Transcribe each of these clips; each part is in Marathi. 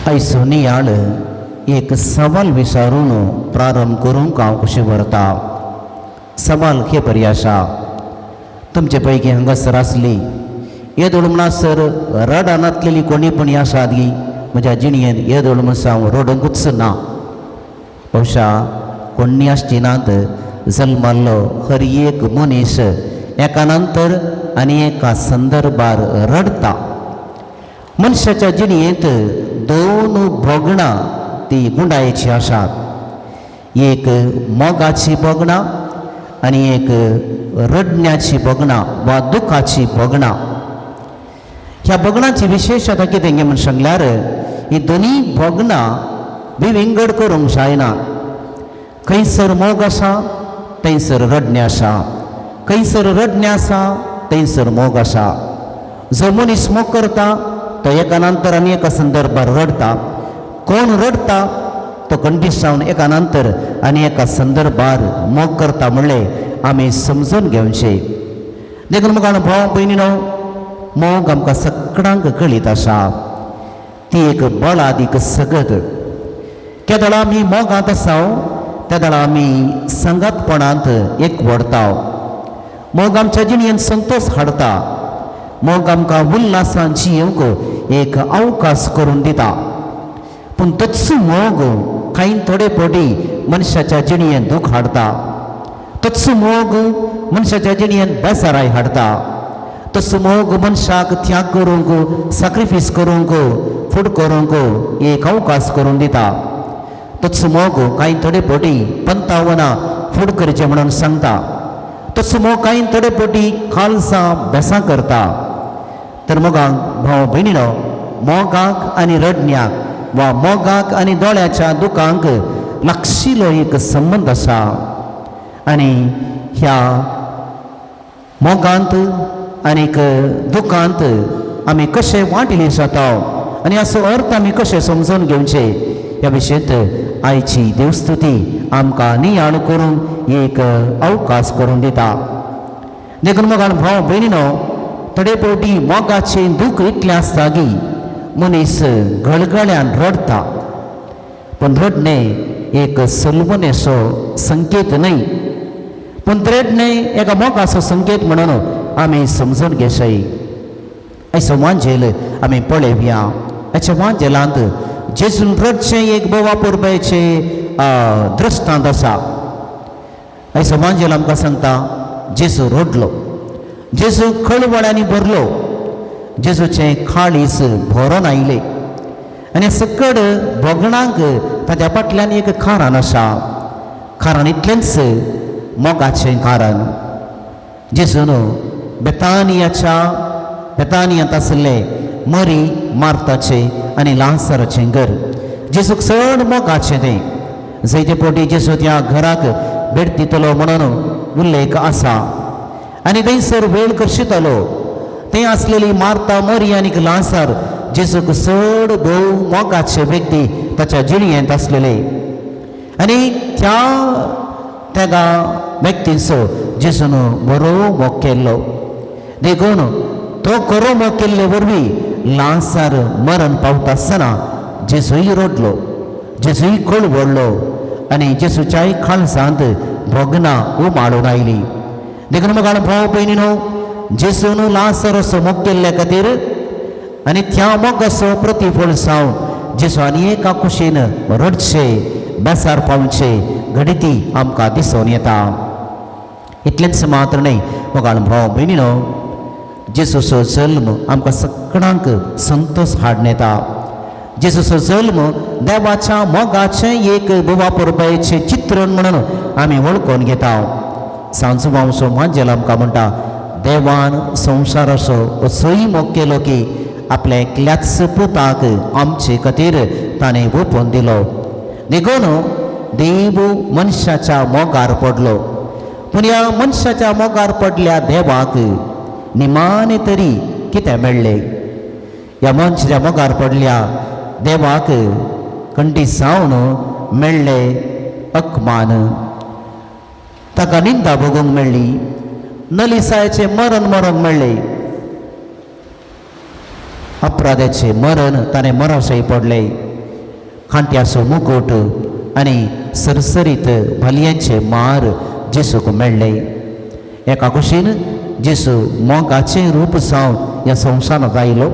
आयसो नियाळ एक सवाल विचारून प्रारंभ करूंक हांव कशें व्हरता. सवाल हे परी आसा. तुमचे पैकी हांगासर आसली येदोळ म्हणसर रडान नातलेली कोणी पण आसा गी म्हज्या जिणयेन येदोळ म्हणून हांव रडोंकूच ना. बहुशा कोणी आसची नात. जल्माल्लो हर एक मनीस एका नंतर आनी एका संदर्भार रडता. मनशाच्या जिणयेंत दोन भोगणां ती गुंडायेची आसात. एक मोगाची भोगणां आनी एक रडण्याची भोगणां वा दुखाची भोगणां. ह्या भोगणाची विशेशता कितें म्हणून सांगल्यार ही दोनी भोगणां विंगड करूंक जायना. खंयसर मोग आसा थंयसर रडणें आसा, खंयसर रडणें आसा थंयसर मोग आसा. जो मनीस मोग करता तो एका नंतर आनी एका संदर्भार रडता. कोण रडता तो खंडीत जावन एका नंतर आनी एका संदर्भार मोग करता म्हणलें आमी समजून घेवचें. देखून म्हाका भाव भयणीनो, मोग आमकां सगळ्यांक कळीत आसा. ती एक बळादीक सगत. केदळ आमी मोगांत आसाव तेदळ आमी संगतपणांत एक व्हरता. मोग आमच्या जिणयेंत संतोश हाडटा. मोग आमकां उल्हासान जियेवंक एक अवकाश करून दिता. पूण तोच मोग कांय थोडे फावटी मनशाच्या जिणयेंत दूख हाडटा. तोच मोग मनशाच्या जिणयेंत बेसाराय हाडटा. तसो मोग मनशाक त्याग करूंक, सॅक्रिफायस करूंक, फूड करूंक एक अवकाश करून दिता. तोच मोग कांय थोडे फावटी पंतावनां फूड करचें म्हणून सांगता. तसो मोग कांय थोडे फावटी खालसां बेसां करता. तर मोगाक भाव भयणीनो, मोगाक आनी रडण्याक वा मोगाक आनी दोळ्याच्या दुखांक लागशिल्लो एक संबंद आसा. आनी ह्या मोगांत आनीक दुखांत आमी कशें वांटिली जाता आनी हाचो अर्थ आमी कशें समजून घेवचें ह्या विशयींत आयची देवस्तुती आमकां नियाळ करूंक एक अवकाश करून दिता. देखून मोगान भाव भयणीनो, थोडे फावटी मोगाचें दूख इतलें आसता की मनीस गळगळ्यान रडता. पूण रडणें एक सलमनेचो संकेत न्हय, पूण रडणें एका मोगाचो संकेत म्हणून आमी समजून घेवचें. आयचो वांजेल आमी पळयवया. हाच्या वांजेलांत जेजून रडचें एक बोवा पुरबायचें दृश्टांत आसा. आयचो वांजेल आमकां सांगता जेजू रडलो. जेजू कळवळ्यांनी भरलो. जेजूचें काळीज भरोन आयलें आनी सकड भोगणांक ताच्या फाटल्यान एक कारण आसा. कारण इतलेंच मोगाचें कारण. जेजून बेतानियांत आसलें मरी, मार्ताचें आनी लाजाराचें घर. जेजूक चड मोगाचें तें. जायते फावटी जेजू त्या घराक भेट दितलो म्हणून उल्लेख आसा. आनी थंयसर वेळ करशितलो. थंय आसलेली मार्ता, मरी आनी लाजार जेजूक चड भोव मोगाचे व्यक्ती ताच्या जिणयेंत आसलेले. आनी त्या व्यक्तीचो जेजून बरो मोग केल्लो. देखून तो खरो मोग केल्ले वरवीं लाजार मरण पावता आसतना जेजूय रडलो, जेजूय कळवळ्ळो आनी जेजूच्याय काळजांत भोगणां उमाळून आयलीं. देखून म्हाका भाव भयणीनो, जेजून लाजाराचो मोग केल्ल्या खातीर आनी त्या मोगाचो प्रतिफळ जावन जेजू आनी एका कुशीन रडचें, बेसार पावचें घडीती आमकां दिसून येता. इतलेंच मात्र न्हय मोगाळ भाव भयणीनो, जेजूचो जल्म आमकां सगळ्यांक संतोश हाडून येता. जेजूचो जल्म देवाच्या मोगाचें एक बोवा पुरबायेचें चित्रण म्हणून आमी वळखून घेता. सांजो वांसो मांजेल आमकां म्हणटा, देवान संवसाराचो असोय मोग केलो की आपल्या एकल्याच पुताक आमचे खातीर ताणें ओपून दिलो. देखून देव मनशाच्या मोगार पडलो. पूण ह्या मनशाच्या मोगार पडल्या देवाक निमाणे तरी कितें मेळ्ळें? ह्या मनशाच्या मोगार पडल्या देवाक खंडीत जावन मेळ्ळें अपमान. ताका निंदा भोगूंक मेळ्ळी. नलिसायेचें मरण मरोंक मेळ्ळें. अपराध्याचे मरण ताणें मरसाई पडले. खांट्याचो मुकुट आनी सरसरीत भलयांचे मार जेसूक मेळ्ळे. एका कुशीन जेसू मोगाचें रूप जावन ह्या संवसारांत आयलो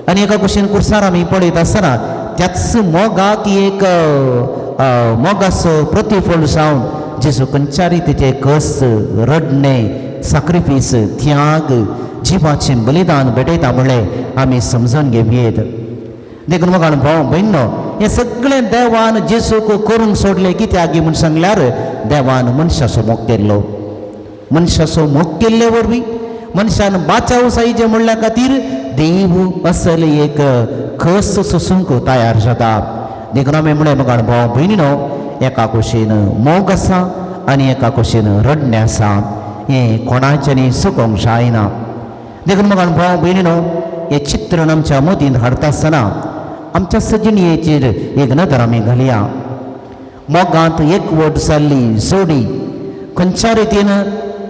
आनी एका कुशीन कुर्सार आमी पळयत आसतना त्याच मोगाक एक मोगाचो प्रतिफळ जावन जेसू खंयच्या तेचे कश्ट रडणें सॅक्रिफीस त्याग जिवाचें बलिदान भेटयता म्हणलें आमी समजून घेवयेत. देखून मोगान भाव भयणो, हें सगळें देवान जेसूक करूंक सोडलें. कित्याक म्हूण सांगल्यार देवान मनशाचो मोग केल्लो. मनशाचो मोग केल्ले वरवीं मनशान बाचाव जायचें म्हणल्या खातीर देव असल एक कस सोसूंक तयार जाता. देखून आमी म्हळें मोगान भाव भयणीनो, एका कुशीन मोग आसा आनी एका कुशीन रडणें आसा. हें कोणाच्यानी सुकोवंक जायना. देखून मोगान भाव भयणीनो, हें चित्रण आमच्या मदींत हाडटा आसतना आमच्या सजणयेचेर एक नदर आमी घालया. मोगांत एकवट जाल्ली जोडी खंयच्या रितीन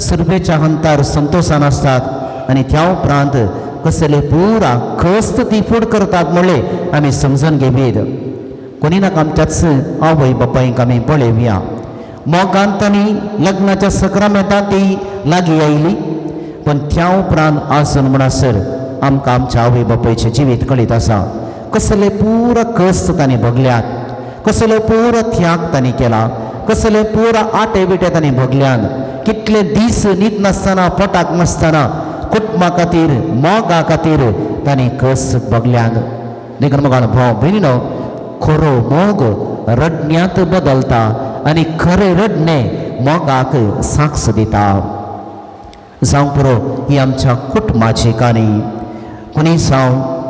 सुरभेच्या अंतार संतोशान आसतात आनी त्या उपरांत कसले पुरा कस्त ती फूड करतात म्हणलें आमी समजून घेवयेत. कोणी नाका आमच्याच आवय बापायक आमी पळयवया. मोगांत आनी लग्नाच्या सक्रामेंतांत ती लागीं आयली, पण त्या उपरांत आसून म्हणसर आमकां आमच्या आवय बापायचें जिवीत कळीत आसा. कसले पुरा कश्ट तांणी भोगल्यात, कसलो पुरो त्याग तांणी केला, कसले पुरा आटे बिटे तांणी भोगल्यान. कितले दीस न्हीद नासतना पोटाक नासतना कुटुंबा खातीर मोगा खातीर तांणी कश्ट भोगल्यान. देखून मोगान भाव भयणीनो, खरो मोग रडण्यांत बदलता आनी खरें रडणें मोगाक साक्ष दिता. जावं पुरो ही आमच्या कुटुंबाची काणी. कोणी जावं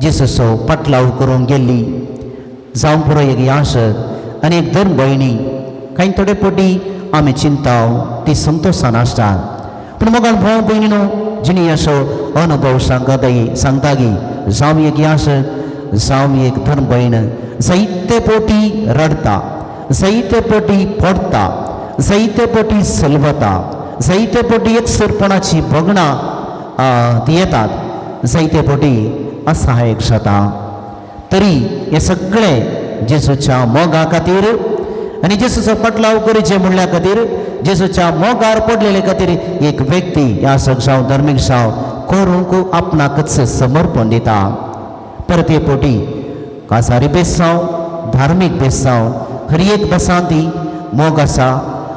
जेसूचो पाटलाव करूंक गेल्ली, जावं पुरो एक याशक आनी एक धर्म भयणी. कांय थोडे फावटी आमी चिंताव ती संतोशान आसता. पूण मोगान भाव भयणीनो, जिणी असो अनुभव सांगता की जावं एक याशक जावं एक धर्म भयण जायते फावटी रडता, जायते फावटी पडटा, जायते फावटी सलवता, जायते फावटी एकसरपणाची भोगणां ती येतात, जायते फावटी असहायक जाता. तरी हे सगळें जेसूच्या मोगा खातीर आनी जेसूचो पाटलाव करचे म्हणल्या खातीर, जेसूच्या मोगार पडलेले खातीर एक व्यक्ती यासक जावं धर्मीक जावं करूंक आपणाकच समर्पण दिता. परते पोटी कासारी बेस जावं धार्मीक बेस जावं हर एक बेसांती मोग आसा.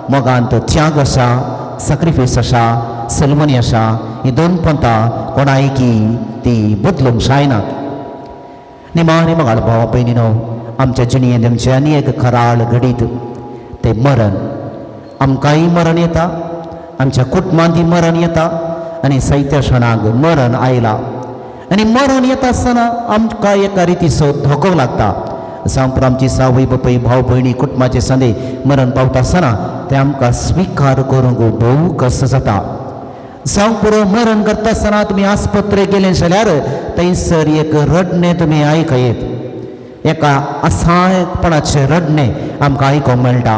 मोगांत त्याग आसा, सॅक्रिफीस आसा, सलमनी आसा. ही दोन पंथां कोणायकी ती बदलूंक जायनात. निमाणे मोगाळ भाव भयणीनो, आमच्या जिणयेंत आमचे आनी एक खराळ घडीत तें मरण. आमकांय मरण येता, आमच्या कुटुंबांतय मरण येता आनी सैत्या क्षणाक मरण आयला. आनी मरण येता आसतना आमकां एका रितीचो धोको लागता. जावं आमची सावय बापाय भाव भयणी कुटुंबाचे संदे मरण पावता आसतना तें आमकां स्विकार करूंक भोव कस जाता. जावं पुरो मरण करता आसतना तुमी आस्पत्रेक गेले जाल्यार थंयसर एक रडणें तुमी आयकयेत. एका असहायपणाचें रडणें आमकां आयकोंक मेळटा.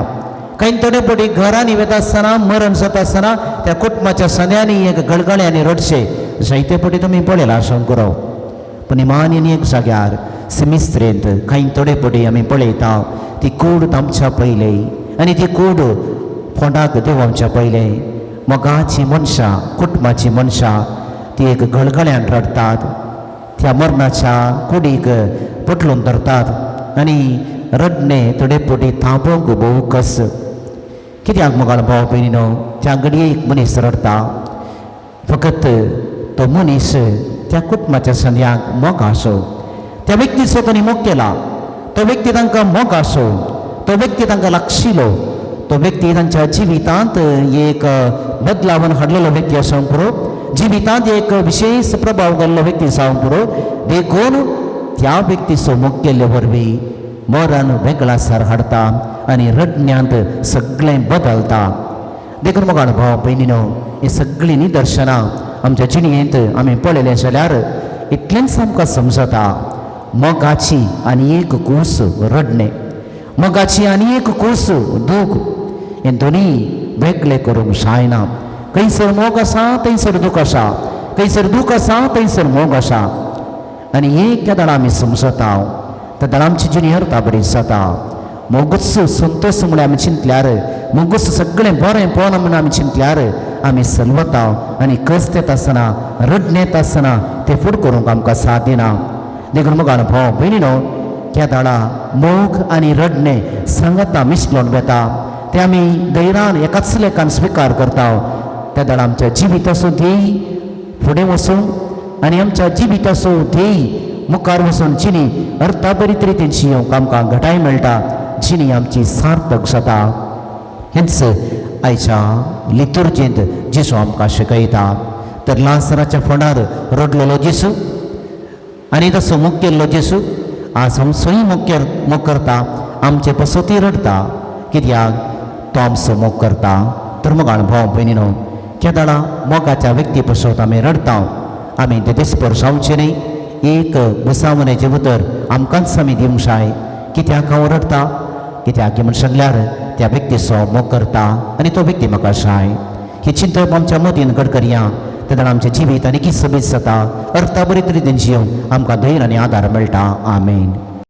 कांय थोडे फावटी घरांनी वता आसतना मरण जाता आसतना त्या कुटुंबाच्या सद्यांनी एक गळगळ्यांनी रडचे जायते फावटी तुमी पळयलां शंकराव. पूण निमाणेन एक जाग्यार सिमिस्त्रेंत कांय थोडे फावटी आमी पळयता ती कूड आमच्या पयले आनी ती कूड फोंडाक देवांच्या पयले. मोगाची मनशां, कुटुंबाची मनशां ती एक गळगळ्यान रडतात. त्या मरणाच्या कुडीक पटलून धरतात आनी रडणें थोडे फावटी थांबोवंक भोव कस. कित्याक मोगाळ भाव भयणीनो, त्या घडये एक मनीस रडता. फकत तो मनीस त्या कुटुंबाच्या संद्याक मोग आसो. त्या व्यक्तीचो तांणी मोग केला, तो व्यक्ती तांकां मोग आसो, तो व्यक्ती तांकां लागशिलो, तो व्यक्ती तांच्या जिवितांत एक बदलावन हाडलेलो व्यक्ती आसूंक पुरो, जिवितांत एक विशेष प्रभाव घाल्लो व्यक्ती जावंक पुरो. देखून त्या व्यक्तीचो मोग केल्ले वरवीं मरण वेगळासार हाडटा आनी रडण्यांत सगळें बदलता. देखून मोगाळ भाव भयणीनो, ही सगळीं निदर्शनां आमच्या जिणयेंत आमी पळयलें जाल्यार इतलेंच आमकां समजता. मोगाची आनी एक कूस रडणें, मोगाची आनी एक कूस दूख, हे दोनी वेगळे करूंक जायना. खंयसर मोग आसा थंयसर दूख आसा, खंयसर दूख आसा थंयसर मोग आसा. आनी एक केदां आमी समजता त्या आमची जिणी हरता बरी जाता मोगूच संतोष म्हणून आमी चिंतल्यार मोगूच सगळें बरें पोवना म्हणून आमी चिंतल्यार आमी सलवता आनी कस्त येता आसतना रडण येता आसतना ते फुड करूंक आमकां साथ दिना देखून मग अनुभव भयणीनो त्या दाडा मोग आनी रडणे सांगता मिसलोन बेता ते आमी धैर्यान एकाच लेखान स्विकार करता त्या दाडा आमच्या जिविताचो ध्येय फुडें वचूं आनी आमच्या जिविताचो ध्येय मुखार वचून जिणी अर्था बरी तरेन जियोवंक आमकां घटाय मेळटा जिणी आमची सार्थक जाता हेंच आयच्या लितुर्जेंत जेसू आमकां शिकयता तर लासराच्या फोंडार रडलेलो जेसू आनी तसो मोग केल्लो जेसू आज आमचोय मोग करता आमचे पसोती रडता कित्याक तो आमचो मोग करता तर मग अणभव भयणीनो त्या दाडा मोगाच्या व्यक्ती पसोत आमी रडता आमी ते दिसभर जावचे न्ही एक बसावण्याचें उतर आमकांच आमी दिवंक जाय कित्याक हांव रडता कित्याक म्हण सांगल्यार त्या व्यक्तीचो मोग करता आनी तो व्यक्ती म्हाका जाय ही चिंतप आमच्या मदीन करया तेन्ना आमचें जिवीत आनी की सोबीत जाता अर्था बरे तरेन जियोवंक आमकां धैर्य आनी आदार मेळटा आमेन.